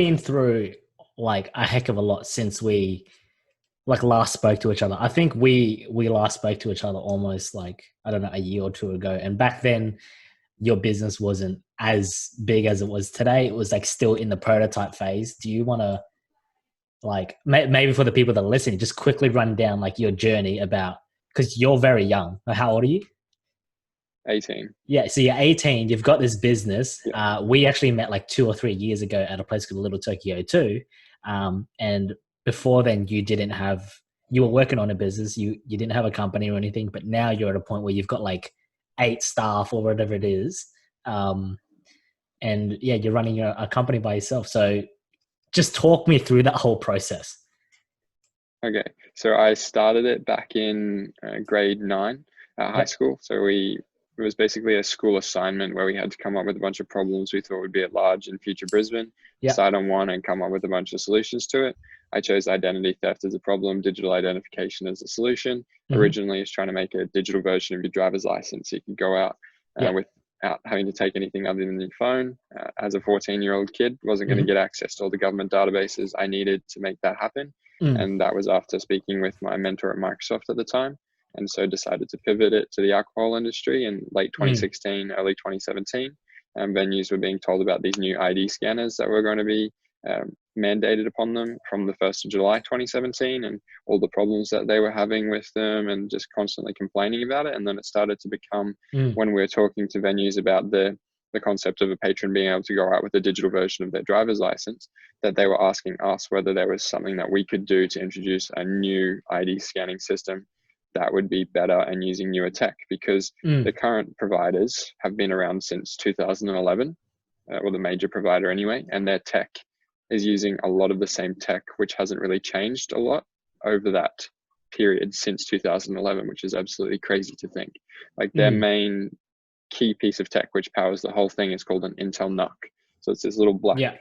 been through like a heck of a lot since we like last spoke to each other. I think we last spoke to each other almost like, I don't know, a year or two ago. And back then your business wasn't as big as it was today. It was like still in the prototype phase. Do you want to like maybe for the people that are listening, just quickly run down like your journey about, because you're very young. Like, how old are you? 18. Yeah, so you're 18. You've got this business. Yeah. We actually met like 2 or 3 years ago at a place called Little Tokyo too. And before then, you were working on a business. You didn't have a company or anything, but now you're at a point where you've got like 8 staff or whatever it is. Um, and yeah, you're running a company by yourself. So just talk me through that whole process. Okay. So I started it back in grade 9 at high Yep. school. It was basically a school assignment where we had to come up with a bunch of problems we thought would be at large in future Brisbane, Yep. decide on one and come up with a bunch of solutions to it. I chose identity theft as a problem, digital identification as a solution. Hmm. Originally, it's trying to make a digital version of your driver's license so you could go out Yep. without having to take anything other than your phone. As a 14-year-old kid, wasn't going to Hmm. get access to all the government databases I needed to make that happen. Mm. And that was after speaking with my mentor at Microsoft at the time. And so decided to pivot it to the alcohol industry in late Mm. 2016, early 2017. And venues were being told about these new ID scanners that were going to be mandated upon them from the 1st of July 2017, and all the problems that they were having with them and just constantly complaining about it. And then it started to become, Mm. when we were talking to venues about the concept of a patron being able to go out with a digital version of their driver's license, that they were asking us whether there was something that we could do to introduce a new ID scanning system that would be better and using newer tech, because Mm. the current providers have been around since 2011, or the major provider anyway, and their tech is using a lot of the same tech, which hasn't really changed a lot over that period since 2011, which is absolutely crazy to think. Like their Mm. main key piece of tech which powers the whole thing is called an Intel NUC. So it's this little black Yeah.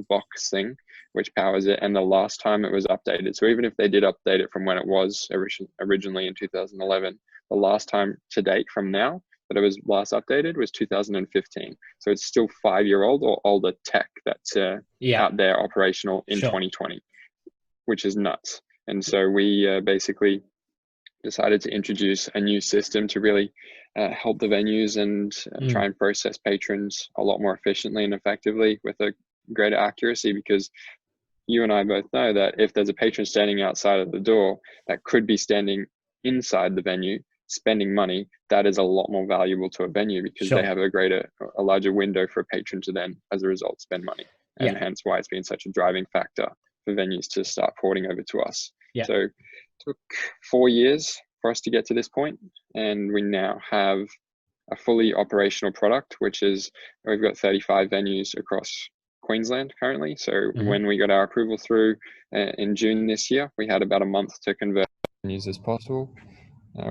box thing which powers it. And the last time it was updated, so even if they did update it from when it was originally in 2011, the last time to date from now that it was last updated was 2015. So it's still 5-year old or older tech that's Yeah. out there operational in Sure. 2020, which is nuts. And so we basically decided to introduce a new system to really help the venues and try Mm. and process patrons a lot more efficiently and effectively with a greater accuracy, because you and I both know that if there's a patron standing outside of the door that could be standing inside the venue spending money, that is a lot more valuable to a venue because they Sure. have a larger window for a patron to then, as a result, spend money. Yeah. And hence why it's been such a driving factor for venues to start porting over to us. Yeah. So it took 4 years for us to get to this point, and we now have a fully operational product, which is, we've got 35 venues across Queensland currently. So Hmm. when we got our approval through in June this year, we had about a month to convert venues as possible.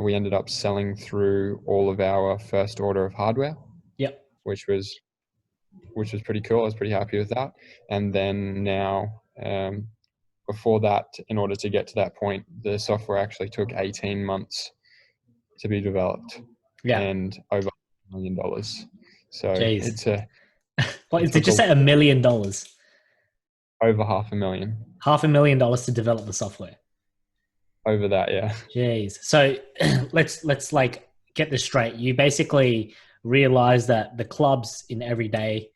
We ended up selling through all of our first order of hardware, Yep. which was pretty cool. I was pretty happy with that. And then now, before that, in order to get to that point, the software actually took 18 months to be developed Yeah. and over $1 million. So Jeez. it What did took you say? $1 million? over $500,000 $500,000 to develop the software. over that. Yeah. Jeez. So let's like get this straight. You basically realize that the clubs in every day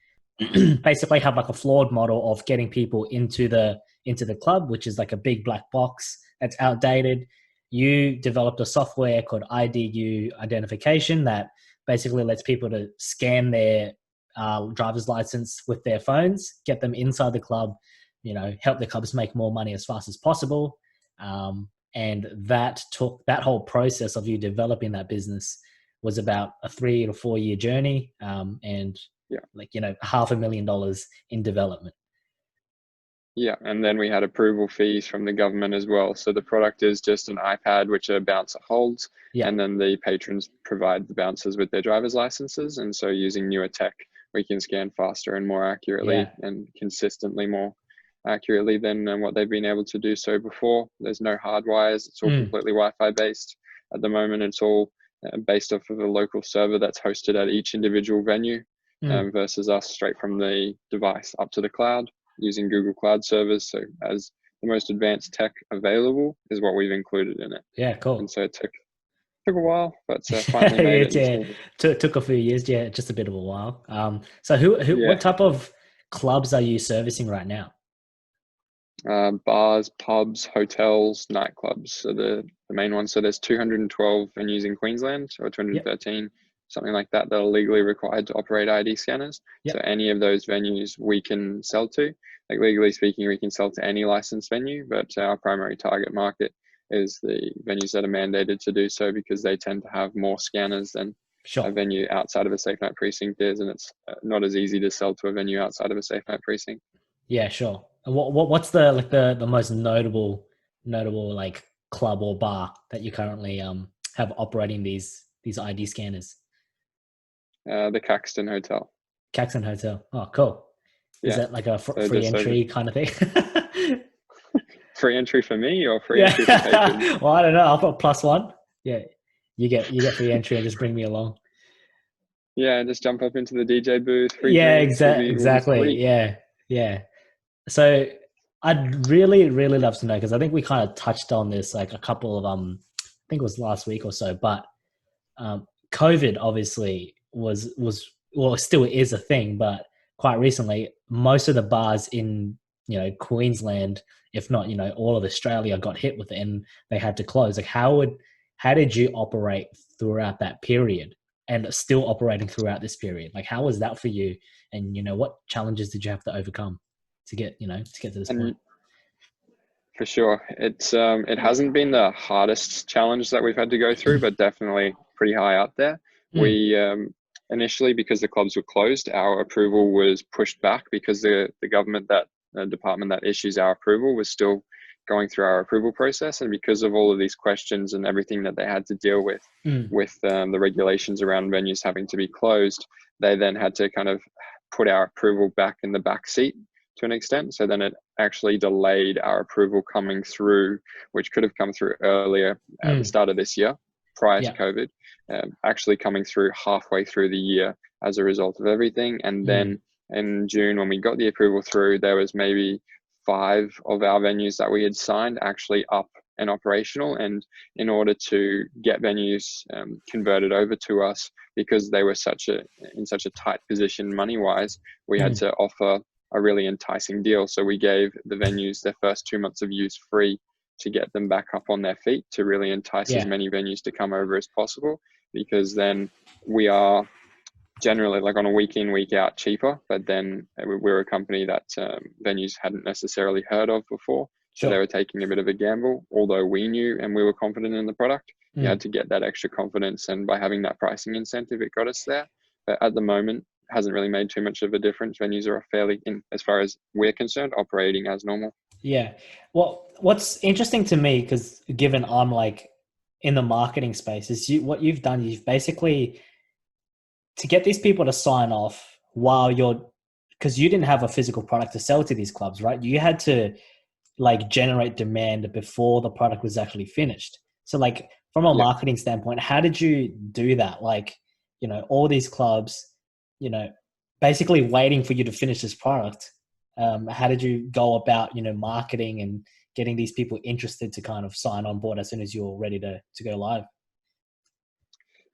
basically have like a flawed model of getting people into the club, which is like a big black box that's outdated. You developed a software called IDU Identification that basically lets people to scan their driver's license with their phones, get them inside the club, help the clubs make more money as fast as possible. And that whole process of you developing that business was about a 3 to 4 year journey, and Yeah. like $500,000 in development. Yeah. And then we had approval fees from the government as well. So the product is just an iPad, which a bouncer holds. Yeah. And then the patrons provide the bouncers with their driver's licenses. And so using newer tech, we can scan faster and more accurately Yeah. and consistently more accurately than what they've been able to do so before. There's no hard wires. It's all Mm. completely Wi-Fi based. At the moment, it's all based off of a local server that's hosted at each individual venue, Mm. versus us straight from the device up to the cloud. using Google Cloud servers. So as the most advanced tech available is what we've included in it. Yeah, And cool. so it took a while, but finally made it. Yeah, took a few years. Yeah, just a bit of a while. So who, Yeah, what type of clubs are you servicing right now? bars, pubs, hotels, nightclubs. So the main ones. So there's 212 venues in Queensland, or Yep, 213, something like that, that are legally required to operate ID scanners. So yep. any of those venues we can sell to. Like legally speaking, we can sell to any licensed venue, but our primary target market is the venues that are mandated to do so because they tend to have more scanners than a Sure. venue outside of a safe night precinct is, and it's not as easy to sell to a venue outside of a safe night precinct. Yeah, sure. And what's the like the most notable like club or bar that you currently have operating these ID scanners? The Caxton Hotel. Caxton Hotel. Oh, cool. Is Yeah. that like a So free just over entry kind of thing? free entry for me or free Yeah. entry for patrons? Well, I don't know. I'll put +1. Yeah. You get free entry and just bring me along. Yeah, just jump up into the DJ booth, free Yeah, drinks, we'll be exactly. sweet. Yeah. Yeah. So I'd really love to know because I think we kind of touched on this like a couple of I think it was last week or so, but COVID obviously was well still is a thing, but quite recently most of the bars in Queensland, if not all of Australia, got hit with it and they had to close. Like how did you operate throughout that period and still operating throughout this period? Like how was that for you? And what challenges did you have to overcome to get to this point? And for sure, it hasn't been the hardest challenge that we've had to go through, but definitely pretty high up there. Mm, We initially, because the clubs were closed, our approval was pushed back because the government that department that issues our approval was still going through our approval process, and because of all of these questions and everything that they had to deal mm, with the regulations around venues having to be closed, they then had to kind of put our approval back in the back seat to an extent. So then it actually delayed our approval coming through, which could have come through earlier at the mm, start of this year, prior to yeah. COVID, actually coming through halfway through the year as a result of everything. And Mm, then in June, when we got the approval through, there was maybe 5 of our venues that we had signed actually up and operational. And in order to get venues converted over to us, because they were in such a tight position money wise, we had mm, to offer a really enticing deal. So we gave the venues their first 2 months of use free to get them back up on their feet, to really entice as yeah. many venues to come over as possible, because then we are generally like on a week in, week out cheaper, but then we're a company that venues hadn't necessarily heard of before. So they Sure. were taking a bit of a gamble, although we knew and we were confident in the product. You Mm. had to get that extra confidence, and by having that pricing incentive, it got us there. But at the moment, hasn't really made too much of a difference. Venues are fairly, in as far as we're concerned, operating as normal. Yeah. Well, what's interesting to me, because given I'm like in the marketing space, is what you've done. You've basically to get these people to sign off while you're because you didn't have a physical product to sell to these clubs, right? You had to like generate demand before the product was actually finished. So like from a Yeah. marketing standpoint, how did you do that? Like, all these clubs, you know, basically waiting for you to finish this product. How did you go about, marketing and getting these people interested to kind of sign on board as soon as you're ready to go live?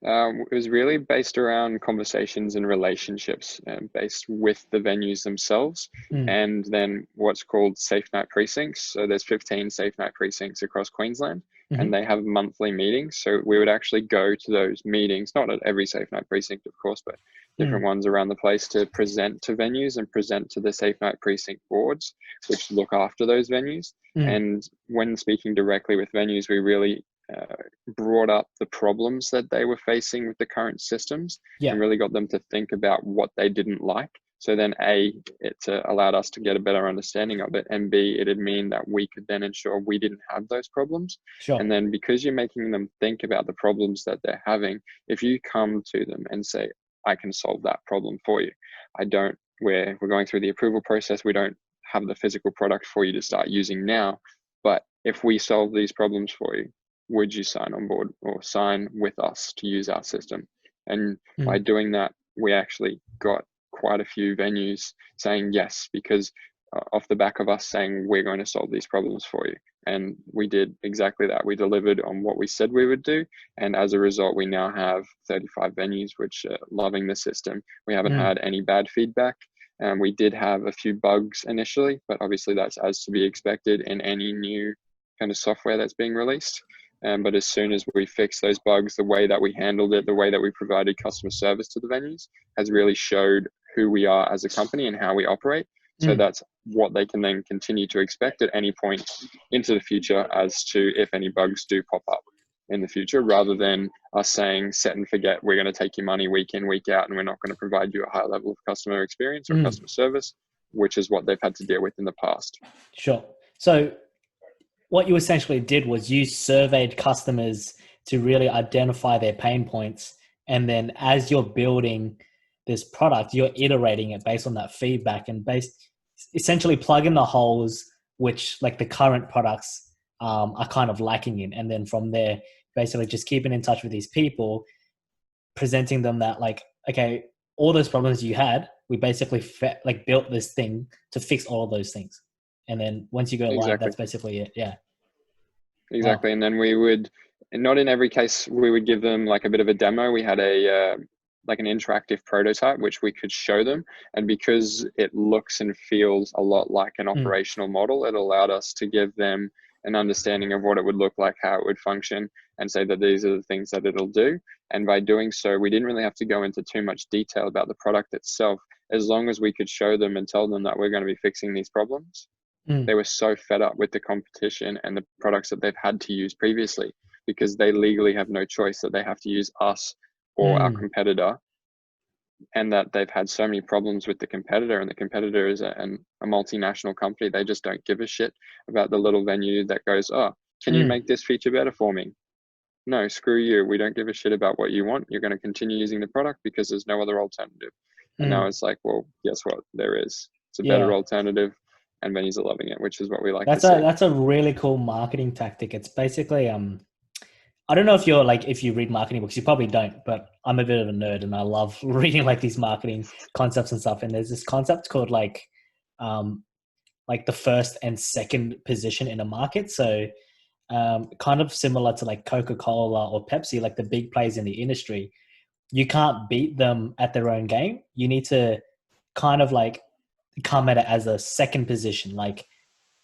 It was really based around conversations and relationships, based with the venues themselves, Mm, and then what's called safe night precincts. So there's 15 safe night precincts across Queensland, and mm-hmm, they have monthly meetings. So we would actually go to those meetings, not at every safe night precinct, of course, but different mm, ones around the place, to present to venues and present to the safe night precinct boards, which look after those venues. mm, And when speaking directly with venues, we really brought up the problems that they were facing with the current systems, yeah, and really got them to think about what they didn't like. So then A, it allowed us to get a better understanding of it, and B, it'd mean that we could then ensure we didn't have those problems. sure. And then because you're making them think about the problems that they're having, if you come to them and say, I can solve that problem for you, we're going through the approval process, we don't have the physical product for you to start using now, but if we solve these problems for you, would you sign on board or sign with us to use our system? And by Mm, doing that, we actually got quite a few venues saying yes, because off the back of us saying, we're going to solve these problems for you. And we did exactly that. We delivered on what we said we would do. And as a result, we now have 35 venues, which are loving the system. We haven't had any bad feedback. And we did have a few bugs initially, but obviously that's as to be expected in any new kind of software that's being released. But as soon as we fix those bugs, the way that we handled it, the way that we provided customer service to the venues has really showed who we are as a company and how we operate. So that's what they can then continue to expect at any point into the future as to if any bugs do pop up in the future, rather than us saying set and forget, we're going to take your money week in, week out, and we're not going to provide you a high level of customer experience or customer service, which is what they've had to deal with in the past. Sure. So what you essentially did was you surveyed customers to really identify their pain points. And then as you're building this product, you're iterating it based on that feedback and essentially plug in the holes, which like the current products are kind of lacking in. And then from there, basically just keeping in touch with these people, presenting them that like, okay, all those problems you had, we basically built this thing to fix all of those things. And then once you go live, that's basically it. Yeah. Exactly. Wow. And then we would, not in every case, we would give them like a bit of a demo. We had like an interactive prototype, which we could show them. And because it looks and feels a lot like an operational model, it allowed us to give them an understanding of what it would look like, how it would function, and say that these are the things that it'll do. And by doing so, we didn't really have to go into too much detail about the product itself, as long as we could show them and tell them that we're going to be fixing these problems. They were so fed up with the competition and the products that they've had to use previously, because they legally have no choice, that they have to use us or our competitor, and that they've had so many problems with the competitor, and the competitor is a multinational company. They just don't give a shit about the little venue that goes, oh, can you make this feature better for me? No, screw you. We don't give a shit about what you want. You're going to continue using the product because there's no other alternative. And now it's like, well, guess what? There is. It's a better alternative, and venues are loving it, which is what we like to see. That's a really cool marketing tactic. It's basically, I don't know if you read marketing books, you probably don't, but I'm a bit of a nerd and I love reading like these marketing concepts and stuff. And there's this concept called like the first and second position in a market. So kind of similar to like Coca-Cola or Pepsi, like the big players in the industry. You can't beat them at their own game. You need to kind of like come at it as a second position. Like,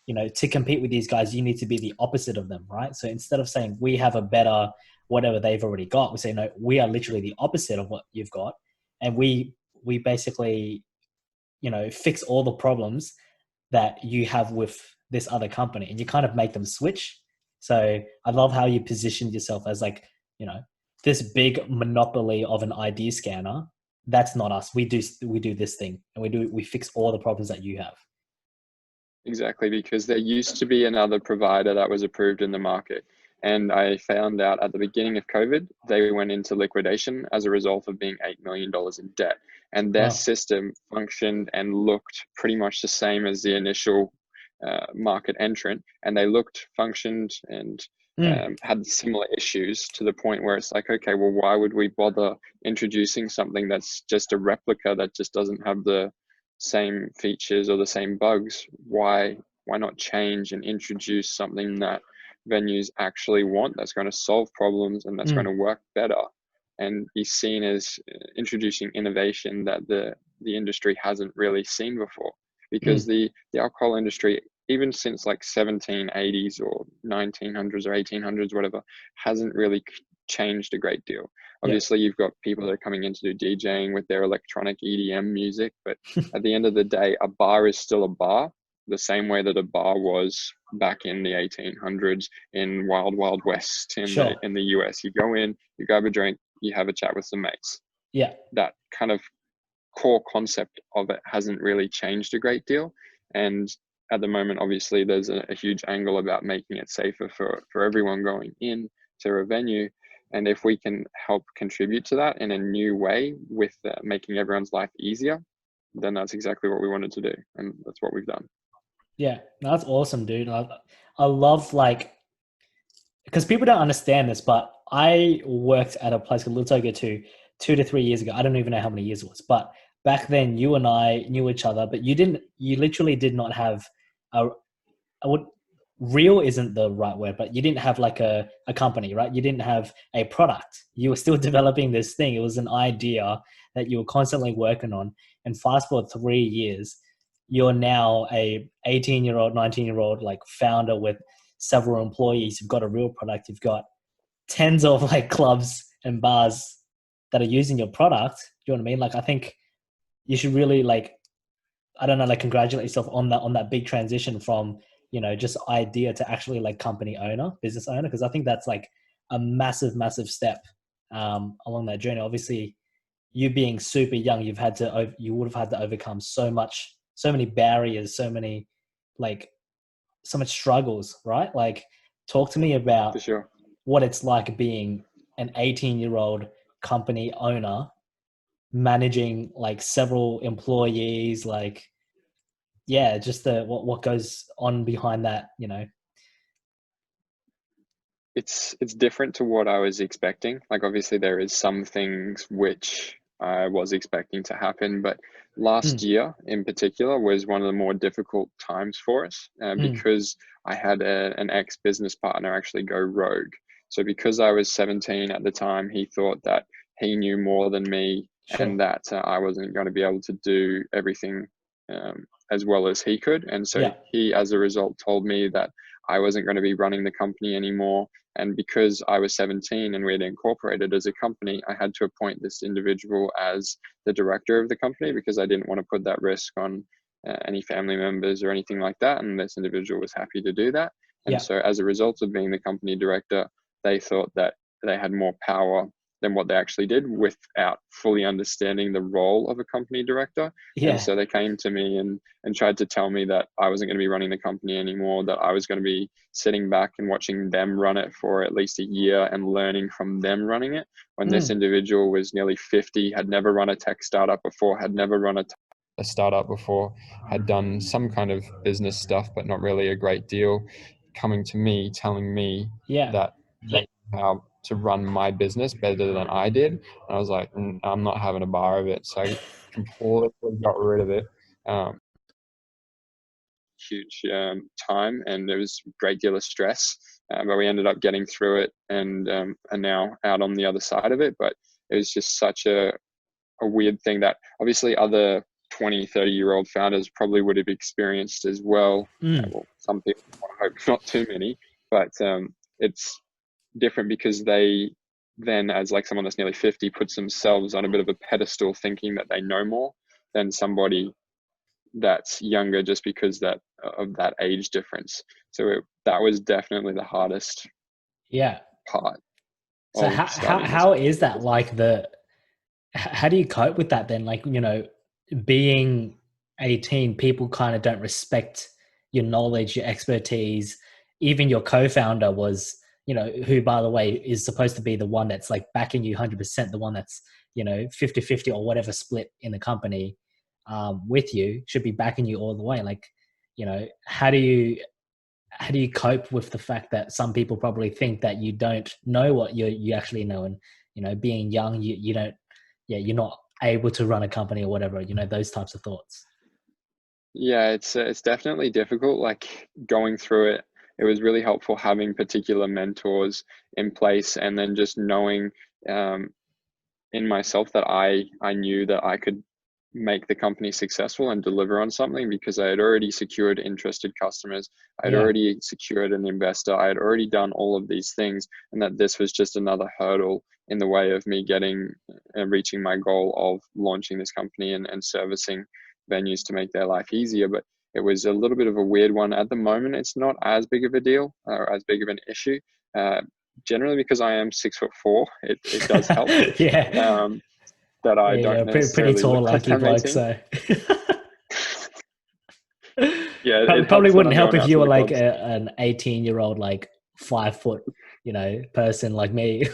you know, to compete with these guys, you need to be the opposite of them, right? So instead of saying we have a better whatever they've already got, we say, no, we are literally the opposite of what you've got. And we basically, you know, fix all the problems that you have with this other company, and you kind of make them switch. So I love how you positioned yourself as like, you know, this big monopoly of an ID scanner. That's not us. We do this thing, and we fix all the problems that you have. Exactly, because there used to be another provider that was approved in the market. And I found out at the beginning of COVID, they went into liquidation as a result of being $8 million in debt. And their system functioned and looked pretty much the same as the initial market entrant. And they functioned, and had similar issues, to the point where it's like, okay, well, why would we bother introducing something that's just a replica that just doesn't have the same features or the same bugs? Why not change and introduce something that venues actually want, that's going to solve problems and that's going to work better, and be seen as introducing innovation that the industry hasn't really seen before? Because the alcohol industry, even since like 1780s or 1900s or 1800s, whatever, hasn't really changed a great deal. Obviously, you've got people that are coming in to do DJing with their electronic EDM music, but at the end of the day, a bar is still a bar, the same way that a bar was back in the 1800s in Wild Wild West in the US. You go in, you grab a drink, you have a chat with some mates. Yeah. That kind of core concept of it hasn't really changed a great deal. And at the moment, obviously, there's a huge angle about making it safer for everyone going in to a venue. And if we can help contribute to that in a new way with making everyone's life easier, then that's exactly what we wanted to do. And that's what we've done. Yeah, that's awesome, dude. I love, like, because people don't understand this, but I worked at a place called Little Togo 2 to 3 years ago. I don't even know how many years it was, but back then you and I knew each other, but you literally did not have a, I would, real isn't the right word, but you didn't have like a company, right? You didn't have a product. You were still developing this thing. It was an idea that you were constantly working on. And fast forward 3 years, you're now a 18-year-old, 19-year-old like founder with several employees. You've got a real product. You've got tens of like clubs and bars that are using your product. Do you know what I mean? Like, I think you should really like, I don't know, like congratulate yourself on that big transition from, just idea to actually like company owner, business owner. Cause I think that's like a massive, massive step along that journey. Obviously you being super young, you would have had to overcome so many barriers, like so much struggles, right? Like talk to me about For sure. what it's like being an 18-year-old company owner, managing like several employees, like, yeah, just what goes on behind that. It's different to what I was expecting. Like obviously there is some things which I was expecting to happen, but last Mm, year in particular was one of the more difficult times for us mm, because I had an ex-business partner actually go rogue. So because I was 17 at the time, he thought that he knew more than me sure. and that I wasn't going to be able to do everything as well as he could. And so Yeah. he, as a result, told me that I wasn't going to be running the company anymore. And because I was 17 and we had incorporated as a company, I had to appoint this individual as the director of the company because I didn't want to put that risk on any family members or anything like that. And this individual was happy to do that. And Yeah. so, as a result of being the company director, they thought that they had more power than what they actually did without fully understanding the role of a company director. And Yeah. so they came to me and tried to tell me that I wasn't going to be running the company anymore, that I was going to be sitting back and watching them run it for at least a year and learning from them running it. When this Mm, individual was nearly 50, had never run a tech startup before, had never run a startup before, had done some kind of business stuff, but not really a great deal, coming to me, telling me yeah. that they know how to run my business better than I did. And I was like, I'm not having a bar of it. So I completely got rid of it. Um, Huge time, and there was a great deal of stress, but we ended up getting through it and are now out on the other side of it. But it was just such a weird thing that obviously other 20, 30-year-old founders probably would have experienced as well. Mm, Well, some people, I hope not too many, but it's different because they then, as like someone that's nearly 50, puts themselves on a bit of a pedestal thinking that they know more than somebody that's younger just because that of that age difference. So that was definitely the hardest yeah. part So of starting this how is that business. like how do you cope with that then? Like, being 18, people kind of don't respect your knowledge, your expertise. Even your co-founder was, who by the way is supposed to be the one that's like backing you 100%, the one that's, 50-50 or whatever split in the company with you, should be backing you all the way. Like, how do you cope with the fact that some people probably think that you don't know what you actually know, and being young, you don't, yeah, you're not able to run a company or whatever, those types of thoughts. Yeah, it's definitely difficult. Like going through it, it was really helpful having particular mentors in place, and then just knowing um, in myself that I knew that I could make the company successful and deliver on something because I had already secured interested customers. I had Yeah. already secured an investor. I had already done all of these things, and that this was just another hurdle in the way of me getting and reaching my goal of launching this company and servicing venues to make their life easier. But it was a little bit of a weird one. At the moment, it's not as big of a deal or as big of an issue. Uh, Generally, because I am 6'4", it does help. Yeah. Um, that I Yeah, don't you're pretty necessarily tall, look like lanky I'm bloke, 18. so Yeah, probably, it probably helps when wouldn't I'm help going if out you to were the like clubs. an 18-year-old, like 5 foot, person like me.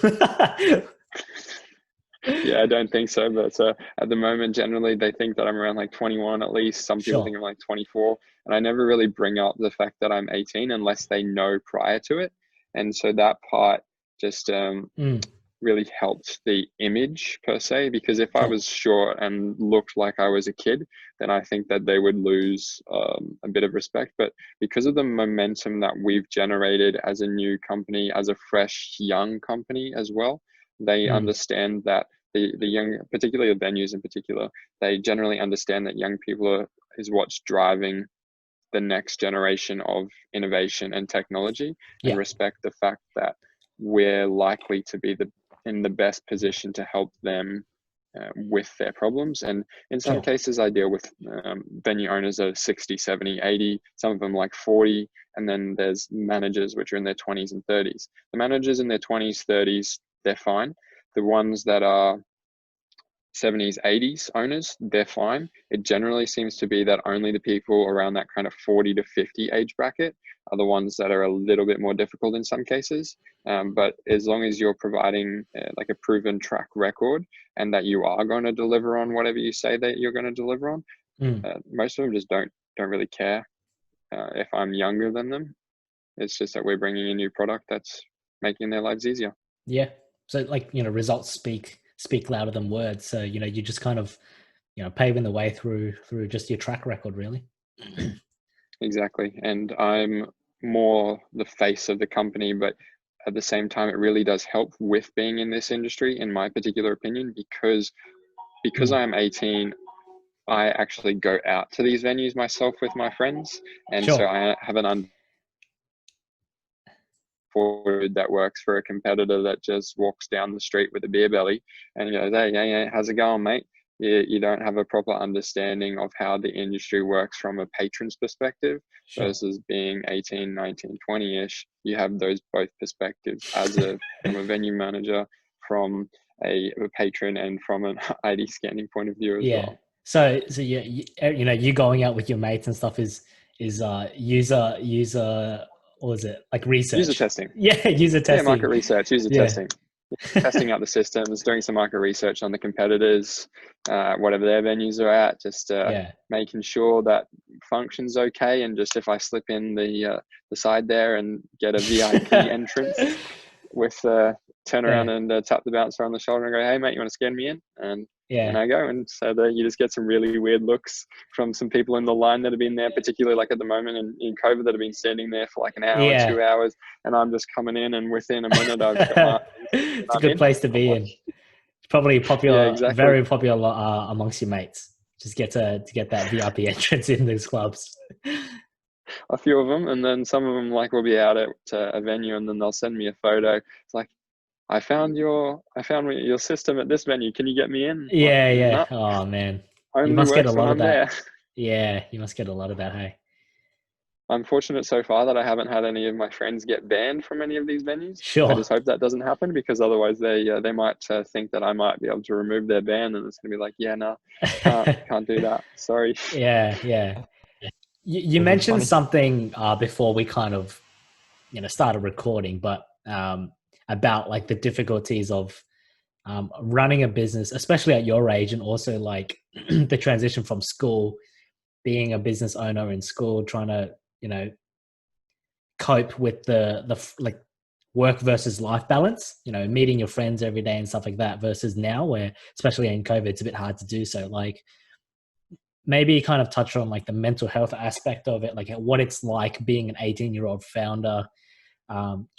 Yeah, I don't think so. But at the moment, generally, they think that I'm around like 21 at least. Some people think Sure. I'm like 24. And I never really bring up the fact that I'm 18 unless they know prior to it. And so that part just Mm. really helped the image per se, because if I Sure. was short and looked like I was a kid, then I think that they would lose a bit of respect. But because of the momentum that we've generated as a new company, as a fresh young company as well, they Mm. understand that the young, particularly the venues in particular, they generally understand that young people is what's driving the next generation of innovation and technology, and Yeah. respect the fact that we're likely to be in the best position to help them with their problems. And in some Sure. cases, I deal with venue owners that are 60, 70, 80, some of them like 40. And then there's managers which are in their 20s and 30s. The managers in their 20s, 30s, they're fine. The ones that are 70s, 80s owners, they're fine. It generally seems to be that only the people around that kind of 40 to 50 age bracket are the ones that are a little bit more difficult in some cases. But as long as you're providing like a proven track record, and that you are going to deliver on whatever you say that you're going to deliver on, Mm. most of them just don't really care if I'm younger than them. It's just that we're bringing a new product that's making their lives easier. Yeah. So like, results speak louder than words. So, you just kind of, paving the way through just your track record, really. Exactly. And I'm more the face of the company, but at the same time, it really does help with being in this industry, in my particular opinion, because Mm. I am 18, I actually go out to these venues myself with my friends. And so Sure. I have an unforward that works for a competitor that just walks down the street with a beer belly and goes, hey, hey, how's it going, mate? You don't have a proper understanding of how the industry works from a patron's perspective Sure. versus being 18, 19, 20-ish. You have those both perspectives from a venue manager, from a patron, and from an ID scanning point of view as Yeah. well. So you going out with your mates and stuff is user what was it, like, User research? testing. Yeah, user Yeah, market testing. research, user Yeah. testing. Testing out the systems, doing some market research on the competitors, whatever their venues are at, just Yeah. making sure that function's okay. And just if I slip in the side there and get a VIP entrance with turn around Yeah. and tap the bouncer on the shoulder and go, hey mate, you want to scan me in? And Yeah. I go, and so you just get some really weird looks from some people in the line that have been there, particularly like at the moment in COVID, that have been standing there for like an hour, Yeah. 2 hours, and I'm just coming in, and within a minute I've got my and It's a I'm good in. place to I'm be like, in. It's probably yeah, popular, exactly. very popular amongst your mates. Just get that VIP entrance in those clubs. A few of them, and then some of them like will be out at a venue, and then they'll send me a photo. It's like, I found your system at this venue. Can you get me in? Like, Yeah, yeah. no, Oh man, you only must get a works when lot of I'm that. there. Yeah, you must get a lot of that. Hey, I'm fortunate so far that I haven't had any of my friends get banned from any of these venues. I sure. just hope that doesn't happen, because otherwise they might think that I might be able to remove their ban, and it's gonna be like, yeah, no, can't do that. Sorry. Yeah, yeah. You It's mentioned funny. something before we kind of started recording, but about like the difficulties of running a business, especially at your age, and also like the transition from school, being a business owner in school, trying to cope with the like work versus life balance, meeting your friends every day and stuff like that, versus now where, especially in COVID, it's a bit hard to do so. Like, maybe kind of touch on like the mental health aspect of it, like what it's like being an 18-year-old founder,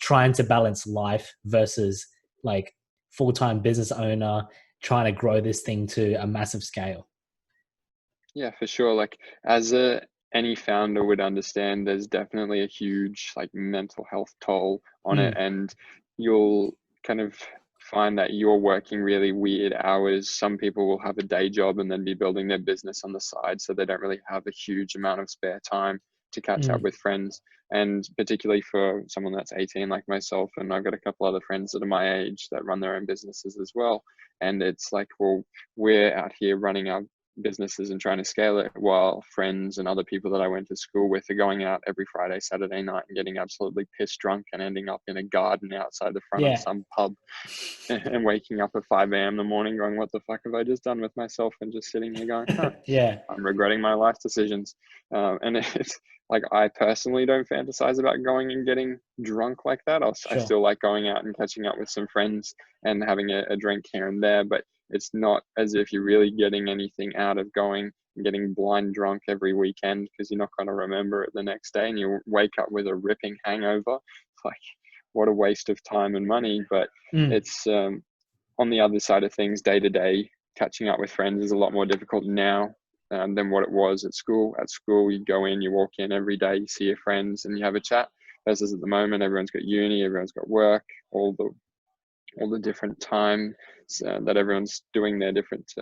trying to balance life versus like full-time business owner, trying to grow this thing to a massive scale. Yeah, for sure. Like, any founder would understand, there's definitely a huge like mental health toll on it, Mm. and you'll kind of find that you're working really weird hours. Some people will have a day job and then be building their business on the side, so they don't really have a huge amount of spare time to catch up Mm. with friends. And particularly for someone that's 18 like myself, and I've got a couple other friends that are my age that run their own businesses as well. And it's like, well, we're out here running our businesses and trying to scale it, while friends and other people that I went to school with are going out every Friday, Saturday night and getting absolutely pissed drunk and ending up in a garden outside the front of Yeah. some pub and waking up at 5 a.m. in the morning going, what the fuck have I just done with myself? And just sitting there going, huh, Yeah. I'm regretting my life decisions. And it's like, I personally don't fantasize about going and getting drunk like that. I Sure. still like going out and catching up with some friends and having a drink here and there, but it's not as if you're really getting anything out of going and getting blind drunk every weekend, because you're not going to remember it the next day and you wake up with a ripping hangover. Like, what a waste of time and money. But it's on the other side of things, day to day, catching up with friends is a lot more difficult now than what it was at school. At school, you go in, you walk in every day, you see your friends and you have a chat. Versus at the moment, everyone's got uni, everyone's got work, all the different time that everyone's doing their different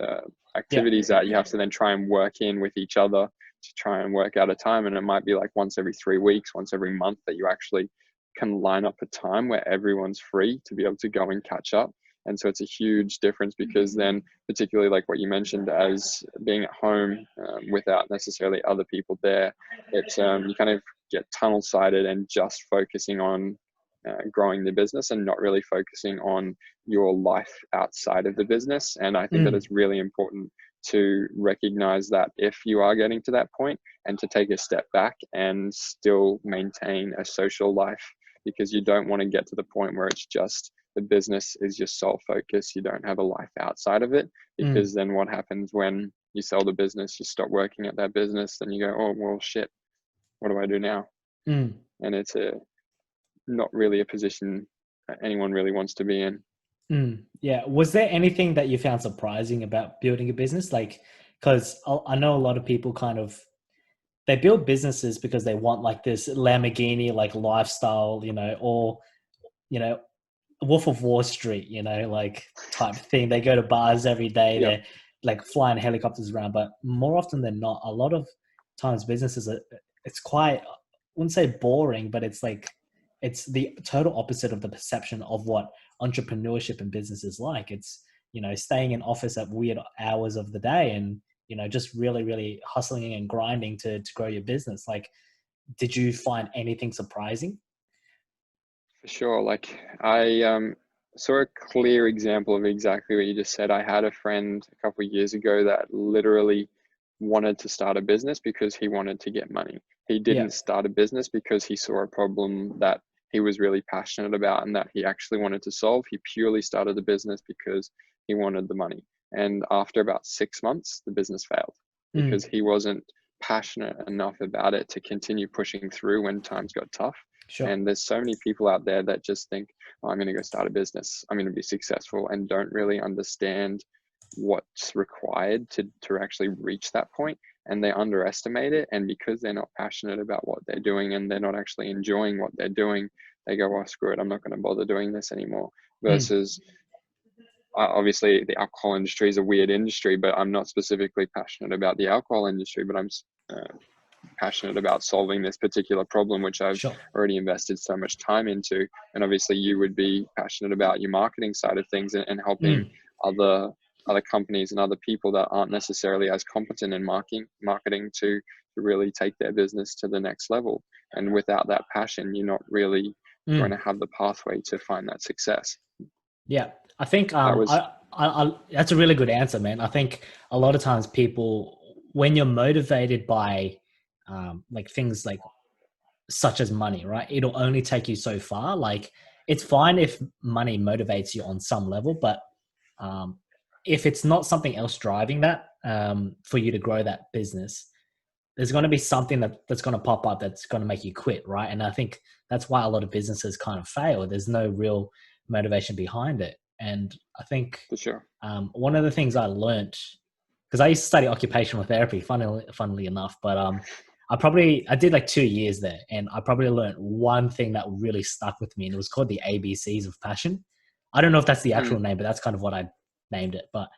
activities that you have to then try and work in with each other to try and work out a time. And it might be like once every 3 weeks, once every month, that you actually can line up a time where everyone's free to be able to go and catch up. And so it's a huge difference, because then, particularly like what you mentioned, as being at home without necessarily other people there, it's you kind of get tunnel sighted and just focusing on growing the business and not really focusing on your life outside of the business. And I think that it's really important to recognize that if you are getting to that point, and to take a step back and still maintain a social life, because you don't want to get to the point where it's just the business is your sole focus. You don't have a life outside of it, because then what happens when you sell the business, you stop working at that business, then you go, oh, well, shit, what do I do now? And it's not really a position anyone really wants to be in. Yeah. Was there anything that you found surprising about building a business? Like, because I know a lot of people they build businesses because they want like this Lamborghini like lifestyle, or Wolf of Wall Street, like type thing. They go to bars every day. Yep. They're like flying helicopters around, but more often than not, a lot of times businesses it's quite, I wouldn't say boring, but it's like, it's the total opposite of the perception of what entrepreneurship and business is like. It's, staying in office at weird hours of the day and, just really, really hustling and grinding to grow your business. Like, did you find anything surprising? For sure. Like, I saw a clear example of exactly what you just said. I had a friend a couple of years ago that literally wanted to start a business because he wanted to get money. He didn't start a business because he saw a problem that he was really passionate about and that he actually wanted to solve. He purely started the business because he wanted the money. And after about 6 months, the business failed because he wasn't passionate enough about it to continue pushing through when times got tough. Sure. And there's so many people out there that just think, oh, I'm going to go start a business, I'm going to be successful, and don't really understand what's required to actually reach that point. And they underestimate it. And because they're not passionate about what they're doing and they're not actually enjoying what they're doing, they go, oh, screw it, I'm not going to bother doing this anymore. Versus obviously the alcohol industry is a weird industry, but I'm not specifically passionate about the alcohol industry, but I'm passionate about solving this particular problem, which I've already invested so much time into. And obviously you would be passionate about your marketing side of things and helping other companies and other people that aren't necessarily as competent in marketing to really take their business to the next level. And without that passion, you're not really going to have the pathway to find that success. Yeah, I think that's a really good answer, man. I think a lot of times people, when you're motivated by like things like such as money, right? It'll only take you so far. Like, it's fine if money motivates you on some level, but if it's not something else driving that for you to grow that business, there's going to be something that's going to pop up that's going to make you quit, right? And I think that's why a lot of businesses kind of fail. There's no real motivation behind it. And I think For sure. One of the things I learned, because I used to study occupational therapy, funnily enough, but I did like 2 years there, and I probably learned one thing that really stuck with me, and it was called the ABCs of passion. I don't know if that's the actual name, but that's kind of what I named it. But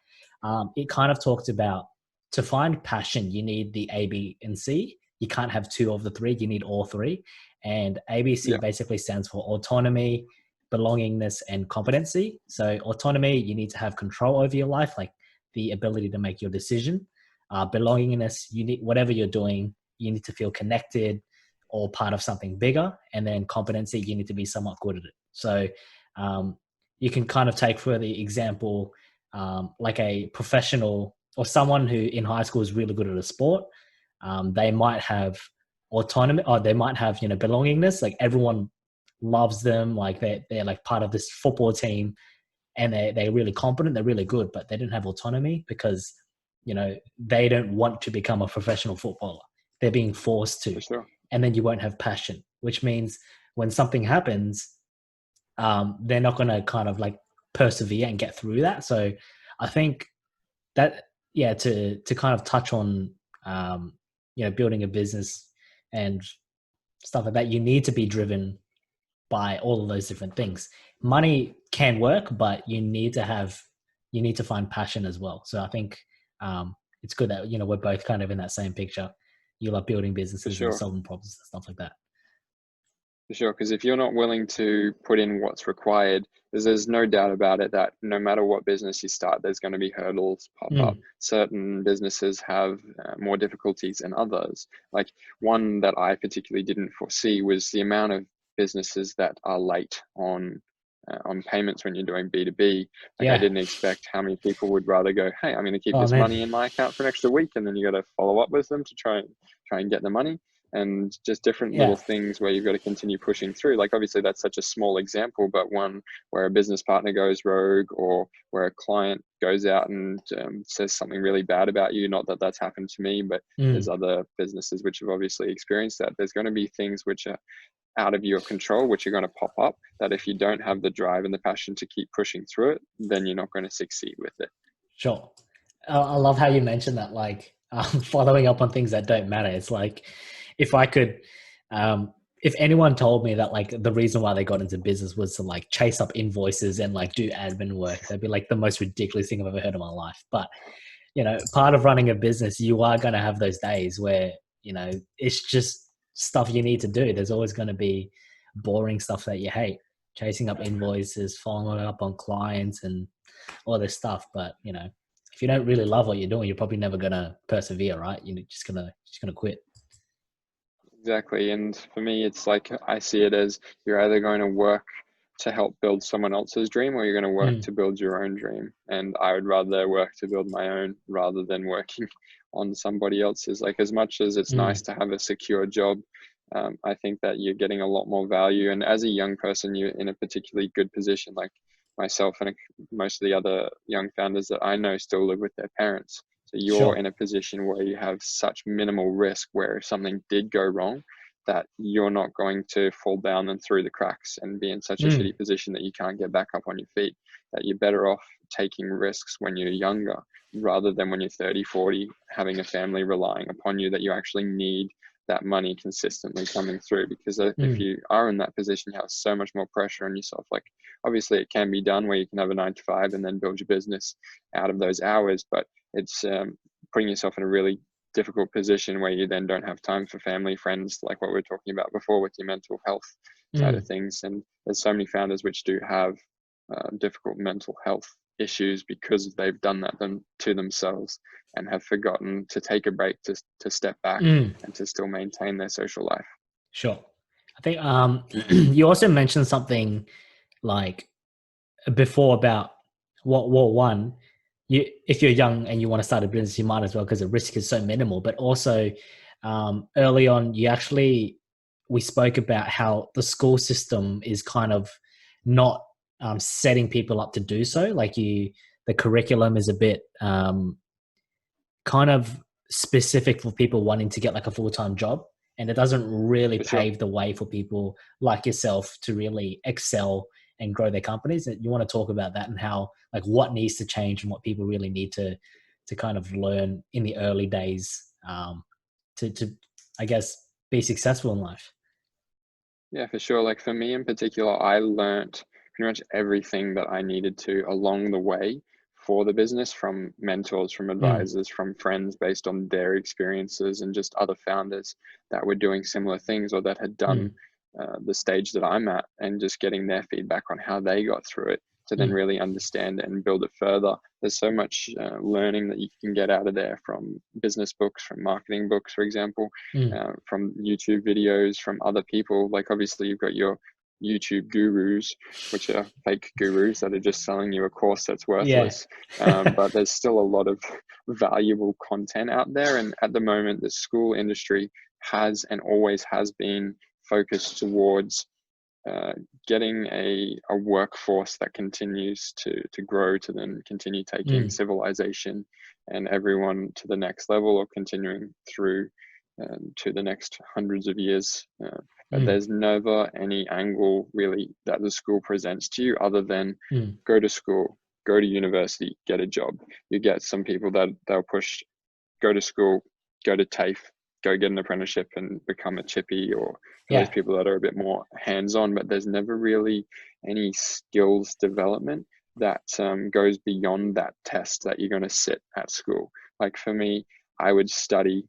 it kind of talked about, to find passion, you need the A, B, and C. You can't have two of the three. You need all three. And ABC basically stands for autonomy, belongingness, and competency. So autonomy, you need to have control over your life, like the ability to make your decision. belongingness. You need, whatever you're doing, you need to feel connected or part of something bigger. And then competency, you need to be somewhat good at it. So you can kind of take for the example, like a professional or someone who in high school is really good at a sport. They might have autonomy, or they might have, belongingness. Like everyone loves them. Like they're like part of this football team, and they're really competent. They're really good, but they don't have autonomy because, they don't want to become a professional footballer. They're being forced to. For sure. And then you won't have passion, which means when something happens, they're not going to kind of like persevere and get through that. So I think that, to kind of touch on, building a business and stuff like that, you need to be driven by all of those different things. Money can work, but you need to find passion as well. So I think it's good that, we're both kind of in that same picture. You love building businesses sure. and solving problems and stuff like that. For sure, because if you're not willing to put in what's required, there's no doubt about it that no matter what business you start, there's going to be hurdles pop up. Certain businesses have more difficulties than others. Like one that I particularly didn't foresee was the amount of businesses that are late on payments when you're doing B2B. Like I didn't expect how many people would rather go, hey, I'm going to keep this money in my account for an extra week, and then you got to follow up with them to try and get the money. And just different little things where you've got to continue pushing through. Like obviously that's such a small example, but one where a business partner goes rogue, or where a client goes out and says something really bad about you. Not that that's happened to me, but there's other businesses which have obviously experienced that. There's going to be things which are out of your control, which are going to pop up, that if you don't have the drive and the passion to keep pushing through it, then you're not going to succeed with it. Sure. I love how you mentioned that, like following up on things that don't matter. It's like, if I could, if anyone told me that like the reason why they got into business was to like chase up invoices and like do admin work, that'd be like the most ridiculous thing I've ever heard in my life. But, part of running a business, you are going to have those days where, it's just stuff you need to do. There's always going to be boring stuff that you hate, chasing up invoices, following up on clients and all this stuff. But, if you don't really love what you're doing, you're probably never going to persevere, right? You're just going to quit. Exactly. And for me, it's like, I see it as you're either going to work to help build someone else's dream, or you're going to work to build your own dream. And I would rather work to build my own rather than working on somebody else's. Like as much as it's nice to have a secure job, I think that you're getting a lot more value. And as a young person, you're in a particularly good position. Like myself and most of the other young founders that I know still live with their parents. So you're in a position where you have such minimal risk, where if something did go wrong, that you're not going to fall down and through the cracks and be in such a shitty position that you can't get back up on your feet. That you're better off taking risks when you're younger rather than when you're 30, 40, having a family relying upon you, that you actually need that money consistently coming through. Because if you are in that position, you have so much more pressure on yourself. Like obviously it can be done where you can have a 9 to 5 and then build your business out of those hours, but it's putting yourself in a really difficult position where you then don't have time for family, friends, like what we were talking about before with your mental health side of things. And there's so many founders which do have difficult mental health issues because they've done that to themselves and have forgotten to take a break to step back and to still maintain their social life. Sure. I think you also mentioned something like before about one, if you're young and you want to start a business, you might as well, because the risk is so minimal. But also early on, we spoke about how the school system is kind of not setting people up to do so. Like the curriculum is a bit kind of specific for people wanting to get like a full-time job, and it doesn't really pave the way for people like yourself to really excel and grow their companies. You want to talk about that and how, like, what needs to change and what people really need to kind of learn in the early days to I guess be successful in life. Yeah, for sure. Like for me in particular, I learned pretty much everything that I needed to along the way for the business, from mentors, from advisors, from friends, based on their experiences, and just other founders that were doing similar things or that had done the stage that I'm at, and just getting their feedback on how they got through it to then really understand and build it further. There's so much learning that you can get out of there, from business books, from marketing books, for example, from YouTube videos, from other people. Like obviously you've got your YouTube gurus, which are fake gurus that are just selling you a course that's worthless. But there's still a lot of valuable content out there. And at the moment, the school industry has and always has been focused towards getting a workforce that continues to grow, to then continue taking civilization and everyone to the next level, or continuing through to the next hundreds of years. But there's never any angle really that the school presents to you other than go to school, go to university, get a job. You get some people that they'll push, go to school, go to TAFE, go get an apprenticeship and become a chippy, or those people that are a bit more hands-on, but there's never really any skills development that goes beyond that test that you're going to sit at school. Like for me, I would study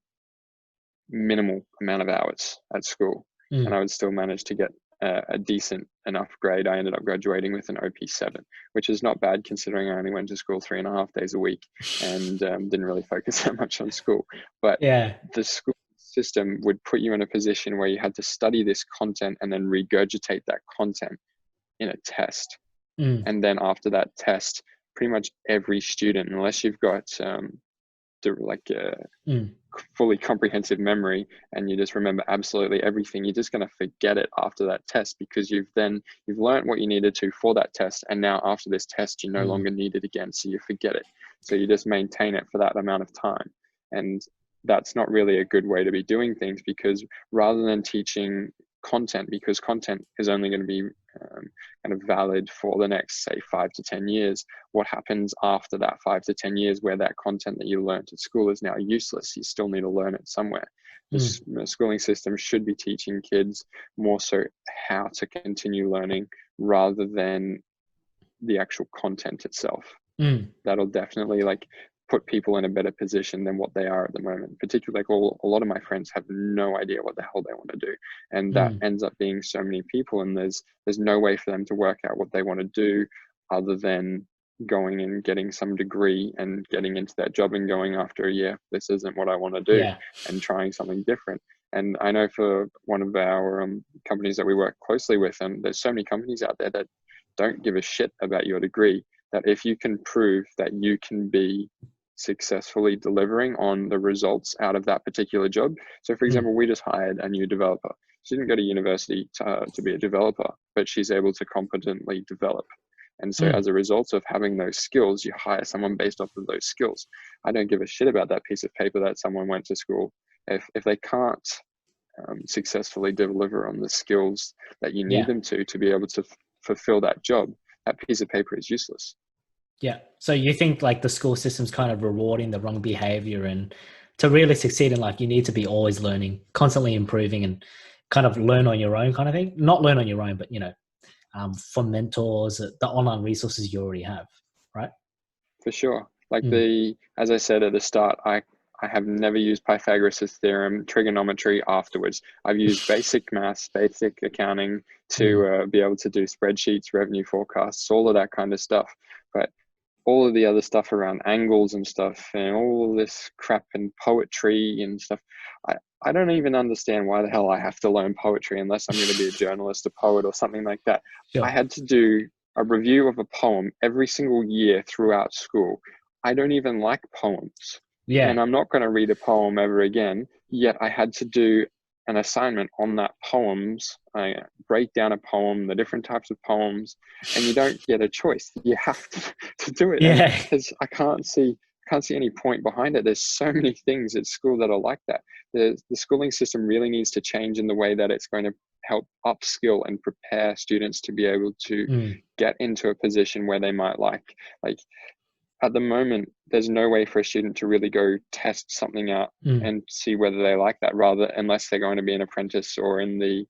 minimal amount of hours at school and I would still manage to get a decent enough grade. I ended up graduating with an OP7, which is not bad considering I only went to school 3.5 days a week and didn't really focus that much on school. But the school system would put you in a position where you had to study this content and then regurgitate that content in a test. And then after that test, pretty much every student, unless you've got fully comprehensive memory and you just remember absolutely everything, you're just going to forget it after that test, because you've learned what you needed to for that test, and now after this test you no longer need it again, so you forget it. So you just maintain it for that amount of time, and that's not really a good way to be doing things, because rather than teaching content, because content is only going to be kind of valid for the next, say, 5 to 10 years. What happens after that 5 to 10 years, where that content that you learned at school is now useless? You still need to learn it somewhere. The schooling system should be teaching kids more so how to continue learning rather than the actual content itself. That'll definitely put people in a better position than what they are at the moment. Particularly, a lot of my friends have no idea what the hell they want to do, and that ends up being so many people, and there's no way for them to work out what they want to do other than going and getting some degree and getting into that job and going after a year, this isn't what I want to do, and trying something different. And I know for one of our companies that we work closely with, there's so many companies out there that don't give a shit about your degree, that if you can prove that you can be successfully delivering on the results out of that particular job. So for example, we just hired a new developer. She didn't go to university to be a developer, but she's able to competently develop. And so as a result of having those skills, you hire someone based off of those skills. I don't give a shit about that piece of paper that someone went to school. If they can't successfully deliver on the skills that you need them to be able to fulfill that job, that piece of paper is useless. Yeah. So you think the school system's kind of rewarding the wrong behavior, and to really succeed in you need to be always learning, constantly improving, and kind of learn on your own kind of thing. Not learn on your own, but, from mentors, the online resources you already have, right? For sure. As I said at the start, I have never used Pythagoras' theorem, trigonometry afterwards. I've used basic maths, basic accounting to be able to do spreadsheets, revenue forecasts, all of that kind of stuff. But all of the other stuff around angles and stuff and all of this crap and poetry and stuff, I don't even understand why the hell I have to learn poetry unless I'm going to be a journalist, a poet, or something like that. Sure. I had to do a review of a poem every single year throughout school. I don't even like poems. And I'm not going to read a poem ever again, yet I had to do an assignment on that poems. I break down a poem, the different types of poems, and you don't get a choice. You have to do it. Because I can't see any point behind it. There's so many things at school that are like that. The schooling system really needs to change in the way that it's going to help upskill and prepare students to be able to get into a position where they might like at the moment, there's no way for a student to really go test something out and see whether they like that, unless they're going to be an apprentice or in the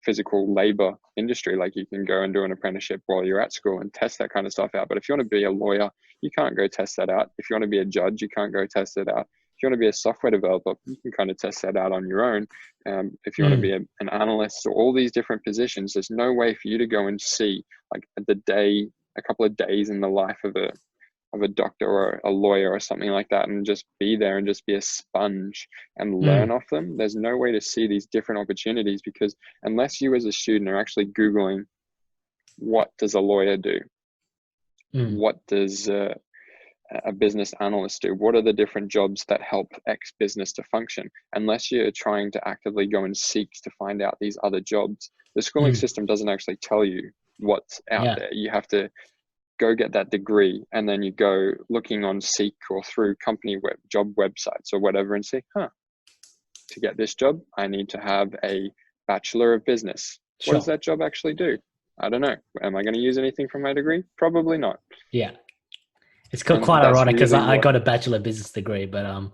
physical labor industry. You can go and do an apprenticeship while you're at school and test that kind of stuff out. But if you want to be a lawyer, you can't go test that out. If you want to be a judge, you can't go test it out. If you want to be a software developer, you can kind of test that out on your own. If you want to be an analyst, or all these different positions, there's no way for you to go and see the day a couple of days in the life of a doctor or a lawyer or something like that, and just be there and just be a sponge and learn Mm, off them. There's no way to see these different opportunities, because unless you as a student are actually Googling, what does a lawyer do? mm, What does a business analyst do? What are the different jobs that help X business to function? Unless you're trying to actively go and seek to find out these other jobs, the schooling mm. system doesn't actually tell you what's out Yeah, there. You have to go get that degree, and then you go looking on Seek or through company job websites or whatever, and say, to get this job, I need to have a Bachelor of Business. What does sure. that job actually do? I don't know. Am I going to use anything from my degree? Probably not. Yeah. It's And quite that's ironic because really I what, got a bachelor of business degree, but I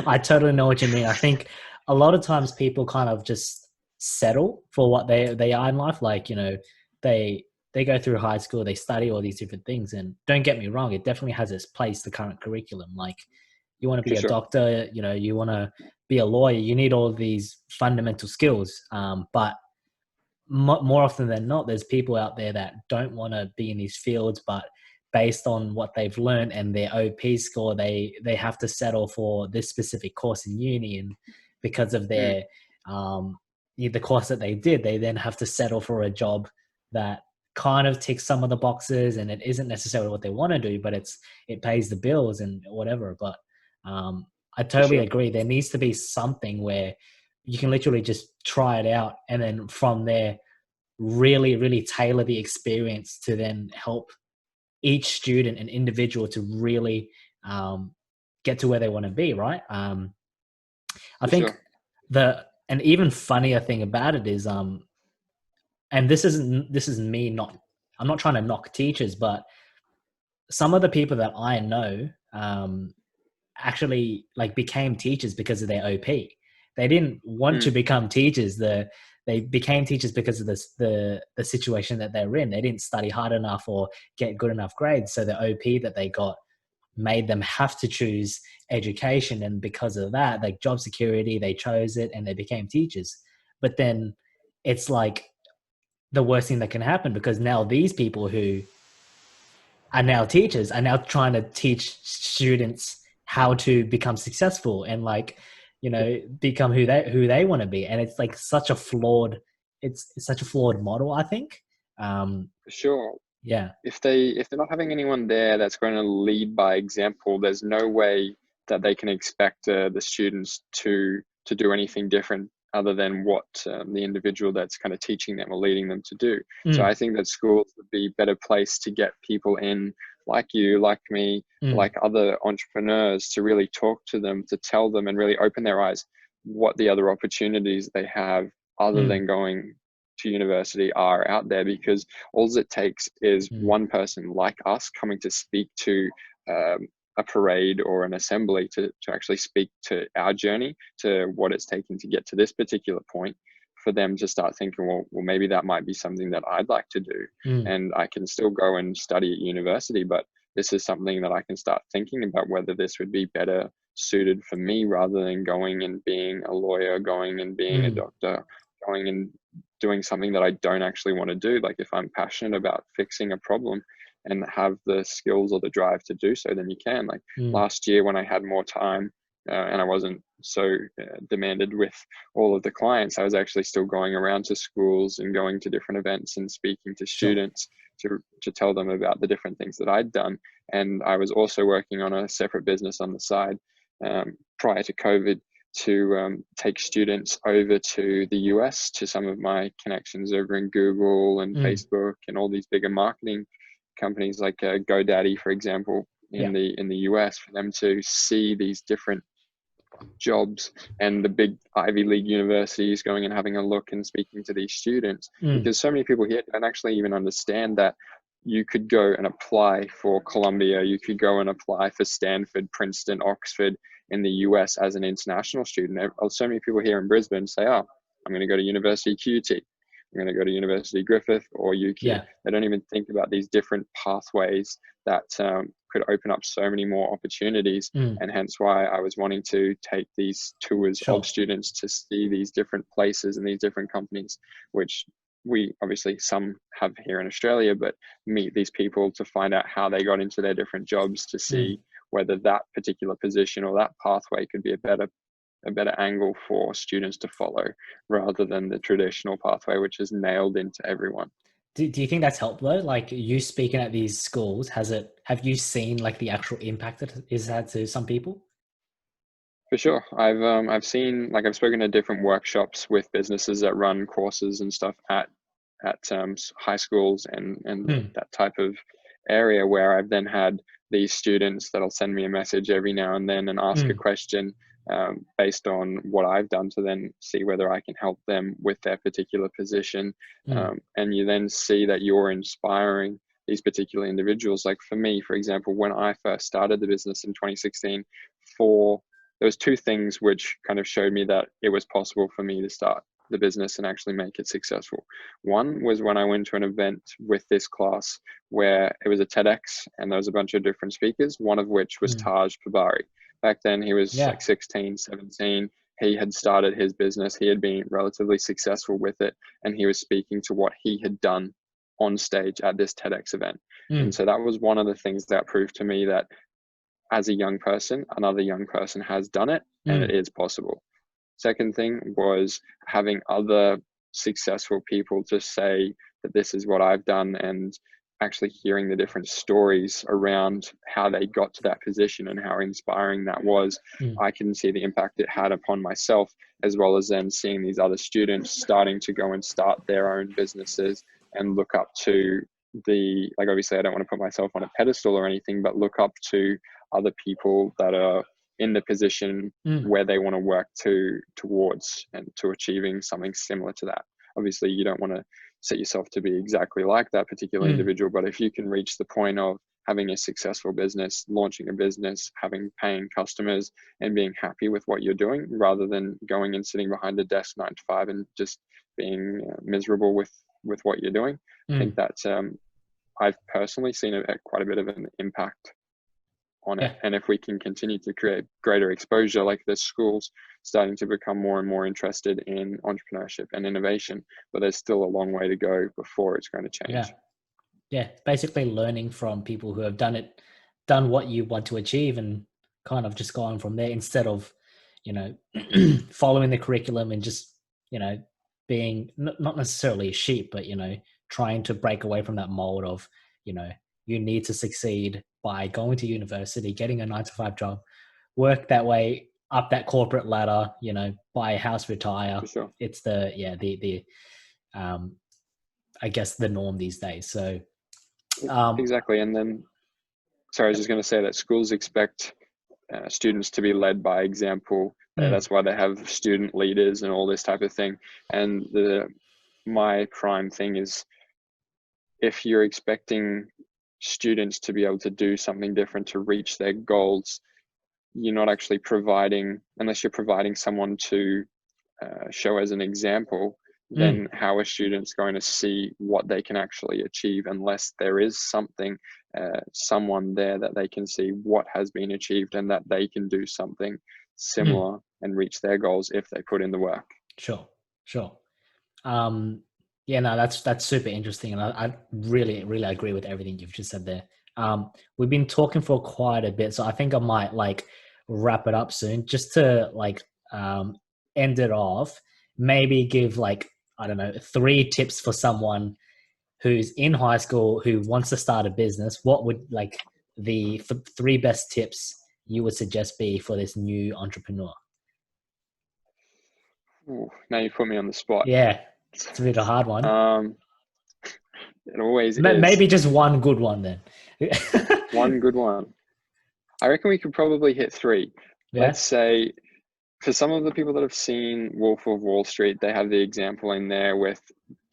I totally know what you mean. I think a lot of times people kind of just settle for what they are in life. Like, you know, they go through high school, they study all these different things, and don't get me wrong, it definitely has its place, the current curriculum. Like, you want to for be a sure. doctor, you know, you want to be a lawyer, you need all of these fundamental skills. But more often than not, there's people out there that don't want to be in these fields, but based on what they've learned and their OP score, they have to settle for this specific course in uni, and because of Mm, their the course that they did, they then have to settle for a job that kind of ticks some of the boxes, and it isn't necessarily what they want to do, but it pays the bills and whatever. But I for totally sure. agree. There needs to be something where you can literally just try it out, and then from there really really tailor the experience to then help each student and individual to really um, get to where they want to be, right? I For think sure. the an even funnier thing about it is and this is me not, I'm not trying to knock teachers, but some of the people that I know actually like became teachers because of their OP. They didn't want to Mm, become teachers. They became teachers because of the situation that they're in. They didn't study hard enough or get good enough grades. So the OP that they got made them have to choose education. And because of that, like job security, they chose it and they became teachers. But then it's like the worst thing that can happen, because now these people who are now teachers are now trying to teach students how to become successful and like, you know, become who they want to be. And it's like such a flawed, it's such a flawed model, I think. um for sure. yeah. If they're not having anyone there that's going to lead by example, there's no way that they can expect the students to do anything different other than what the individual that's kind of teaching them or leading them to do. So Mm, I think that schools would be a better place to get people in like you, like me, mm, like other entrepreneurs, to really talk to them, to tell them and really open their eyes what the other opportunities they have other mm, than going to university are out there. Because all it takes is mm, one person like us coming to speak to a parade or an assembly to actually speak to our journey, to what it's taken to get to this particular point, for them to start thinking, well, maybe that might be something that I'd like to do. mm, And I can still go and study at university, but this is something that I can start thinking about whether this would be better suited for me, rather than going and being a lawyer, going and being a mm, doctor, going and doing something that I don't actually want to do. Like, if I'm passionate about fixing a problem and have the skills or the drive to do so, then you can. Like mm, last year when I had more time and I wasn't so demanded with all of the clients, I was actually still going around to schools and going to different events and speaking to sure. students to tell them about the different things that I'd done. And I was also working on a separate business on the side prior to COVID, to take students over to the US, to some of my connections over in Google and Mm, Facebook and all these bigger marketing companies like GoDaddy, for example, yeah. in the US, for them to see these different jobs and the big Ivy League universities, going and having a look and speaking to these students. Mm, Because so many people here don't actually even understand that you could go and apply for Columbia, you could go and apply for Stanford, Princeton, Oxford in the US as an international student. So many people here in Brisbane say, oh, I'm going to go to University QT, I'm going to go to University Griffith or UQ. yeah. They don't even think about these different pathways that could open up so many more opportunities. Mm, And hence why I was wanting to take these tours of sure. students to see these different places and these different companies, which we obviously some have here in Australia, but meet these people to find out how they got into their different jobs, to see whether that particular position or that pathway could be a better angle for students to follow, rather than the traditional pathway, which is nailed into everyone. Do you think that's helped though? Like you speaking at these schools, have you seen like the actual impact that it's had to some people? For sure. I've seen, like, I've spoken to different workshops with businesses that run courses and stuff at high schools and that type of area, where I've then had these students that'll send me a message every now and then and ask a question based on what I've done, to then see whether I can help them with their particular position. And you then see that you're inspiring these particular individuals. Like for me, for example, when I first started the business in 2016, there was two things which kind of showed me that it was possible for me to start the business and actually make it successful. One was when I went to an event with this class where it was a TEDx and there was a bunch of different speakers, one of which was Taj Pabari. Back then he was like 16, 17. He had started his business. He had been relatively successful with it. And he was speaking to what he had done on stage at this TEDx event. And so that was one of the things that proved to me that as a young person, another young person has done it and it is possible. Second thing was having other successful people to say that this is what I've done, and actually hearing the different stories around how they got to that position and how inspiring that was. I can see the impact it had upon myself, as well as then seeing these other students starting to go and start their own businesses and look up to like, obviously I don't want to put myself on a pedestal or anything, but look up to other people that are in the position where they want to work towards and to achieving something similar to that. Obviously you don't want to set yourself to be exactly like that particular individual, but if you can reach the point of having a successful business, launching a business, having paying customers, and being happy with what you're doing, rather than going and sitting behind a desk 9 to 5 and just being miserable with what you're doing, I think that I've personally seen quite a bit of an impact on it. And if we can continue to create greater exposure, like the schools starting to become more and more interested in entrepreneurship and innovation, but there's still a long way to go before it's going to change. Yeah, basically learning from people who have done what you want to achieve, and kind of just going from there, instead of, following the curriculum and just, being not necessarily a sheep, but, trying to break away from that mold of, you need to succeed by going to university, getting a 9 to 5 job, work that way up that corporate ladder, buy a house, retire. For sure. It's I guess the norm these days. So exactly. And then, sorry, I was just going to say that schools expect students to be led by example. That's why they have student leaders and all this type of thing. And my prime thing is, if you're expecting students to be able to do something different to reach their goals, you're not actually providing, unless you're providing someone to show as an example, then how are students going to see what they can actually achieve, unless there is something, someone there that they can see what has been achieved and that they can do something similar and reach their goals if they put in the work. Sure. Yeah, no, that's super interesting, and I really, really agree with everything you've just said there. We've been talking for quite a bit, so I think I might wrap it up soon. Just to end it off, maybe give I don't know, 3 tips for someone who's in high school who wants to start a business. What would the 3 best tips you would suggest be for this new entrepreneur? Ooh, now you put me on the spot. Yeah, it's a bit of a hard one. It always is. Maybe just one good one then. One good one. I reckon we could probably hit 3. Yeah. Let's say, for some of the people that have seen Wolf of Wall Street, they have the example in there where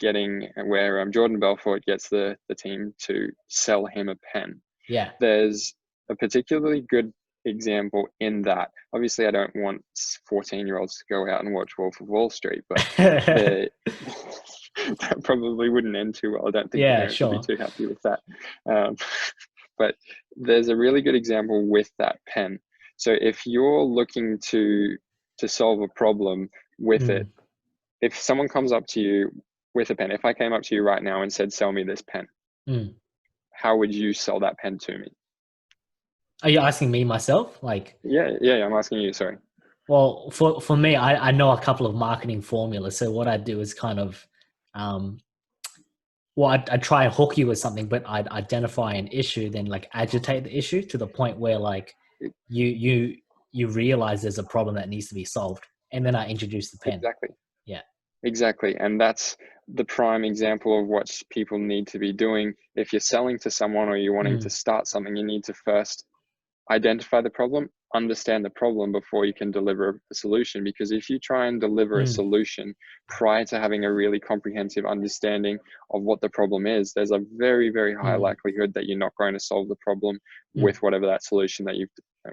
Jordan Belfort gets the team to sell him a pen. Yeah. There's a particularly good example in that. Obviously, I don't want 14-year-olds to go out and watch Wolf of Wall Street, but that probably wouldn't end too well. I don't think parents would be too happy with that. But there's a really good example with that pen. So if you're looking to solve a problem with it, if someone comes up to you with a pen. If I came up to you right now and said, sell me this pen, how would you sell that pen to me? Are you asking me myself? Like, yeah, I'm asking you, sorry. well, for me, I know a couple of marketing formulas. So what I do is kind of, well, I'd try and hook you with something, but I'd identify an issue, then like agitate the issue to the point where like you realize there's a problem that needs to be solved, and then I introduce the pen. Exactly. Yeah. Exactly. And that's the prime example of what people need to be doing. If you're selling to someone or you're wanting to start something, you need to first identify the problem, understand the problem before you can deliver a solution. Because if you try and deliver a solution prior to having a really comprehensive understanding of what the problem is, there's a very, very high likelihood that you're not going to solve the problem with whatever that solution that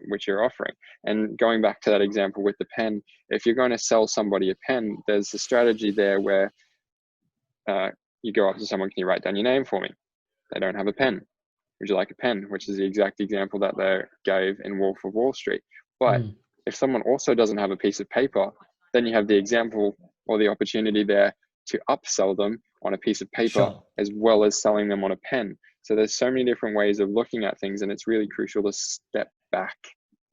which you're offering. And going back to that example with the pen, if you're going to sell somebody a pen, there's a strategy there where you go up to someone, can you write down your name for me? They don't have a pen. Would you like a pen? Which is the exact example that they gave in Wolf of Wall Street. But if someone also doesn't have a piece of paper, then you have the example or the opportunity there to upsell them on a piece of paper as well as selling them on a pen. So there's so many different ways of looking at things, and it's really crucial to step back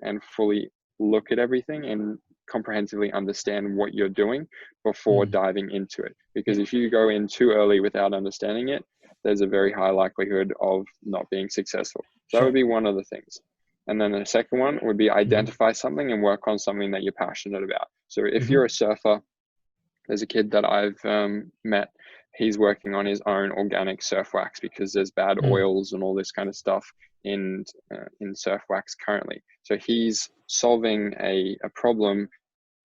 and fully look at everything and comprehensively understand what you're doing before diving into it. Because if you go in too early without understanding it, there's a very high likelihood of not being successful. So that would be one of the things. And then the second one would be identify something and work on something that you're passionate about. So if you're a surfer, there's a kid that I've met, he's working on his own organic surf wax because there's bad oils and all this kind of stuff in surf wax currently. So he's solving a problem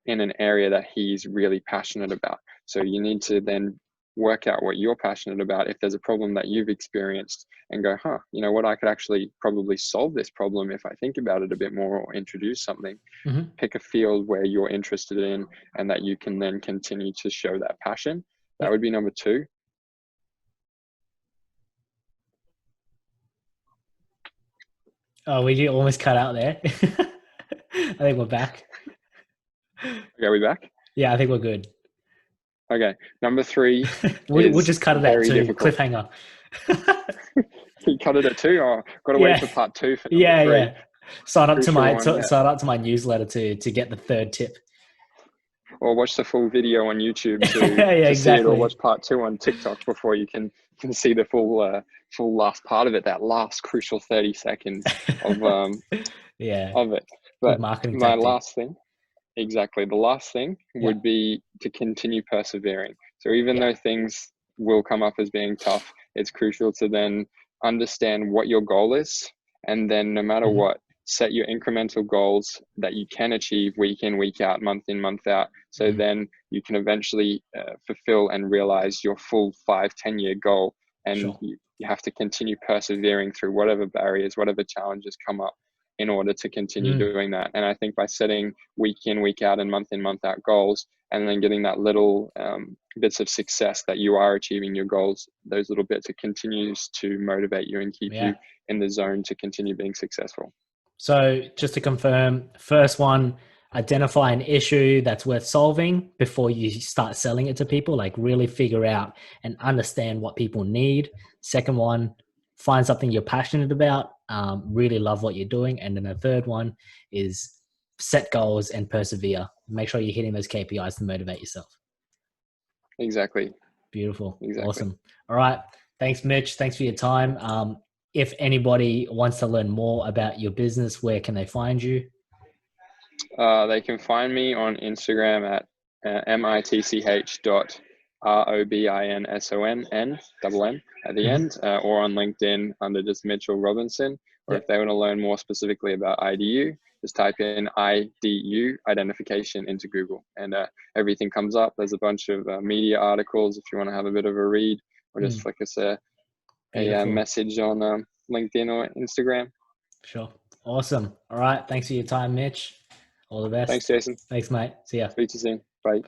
in an area that he's really passionate about. So you need to then work out what you're passionate about. If there's a problem that you've experienced and go, you know what, I could actually probably solve this problem if I think about it a bit more or introduce something. Pick a field where you're interested in and that you can then continue to show that passion. That would be number two. Oh, we almost cut out there. I think we're back. Okay, we back? Yeah, I think we're good. Okay, number three. we'll just cut it at 2. Difficult. Cliffhanger. You cut it at 2? Oh, got to wait for part 2 for number 3. Yeah. Sign up to my newsletter to get the 3rd tip. Or watch the full video on YouTube to see it, or watch part 2 on TikTok before you can see the full last part of it. That last crucial 30 seconds of it. But my last thing. Exactly. The last thing would be to continue persevering. So even though things will come up as being tough, it's crucial to then understand what your goal is. And then no matter what, set your incremental goals that you can achieve week in, week out, month in, month out. So then you can eventually fulfill and realize your full 5-10 year goal. And you have to continue persevering through whatever barriers, whatever challenges come up, in order to continue doing that. And I think by setting week in, week out and month in, month out goals, and then getting that little bits of success that you are achieving your goals, those little bits, it continues to motivate you and keep you in the zone to continue being successful. So just to confirm, first one, identify an issue that's worth solving before you start selling it to people, like really figure out and understand what people need. Second one, find something you're passionate about, really love what you're doing. And then the third one is set goals and persevere. Make sure you're hitting those KPIs to motivate yourself. Exactly. Beautiful. Exactly. Awesome. All right. Thanks, Mitch. Thanks for your time. If anybody wants to learn more about your business, where can they find you? They can find me on Instagram at mitch.robinsonn at the end, or on LinkedIn under just Mitchell Robinson. Or if they want to learn more specifically about IDU, just type in IDU Identification into Google, and everything comes up. There's a bunch of media articles if you want to have a bit of a read, or just flick us a message on LinkedIn or Instagram. Sure. Awesome. All right. Thanks for your time, Mitch. All the best. Thanks, Jason. Thanks, mate. See ya. Speak to you soon. Bye.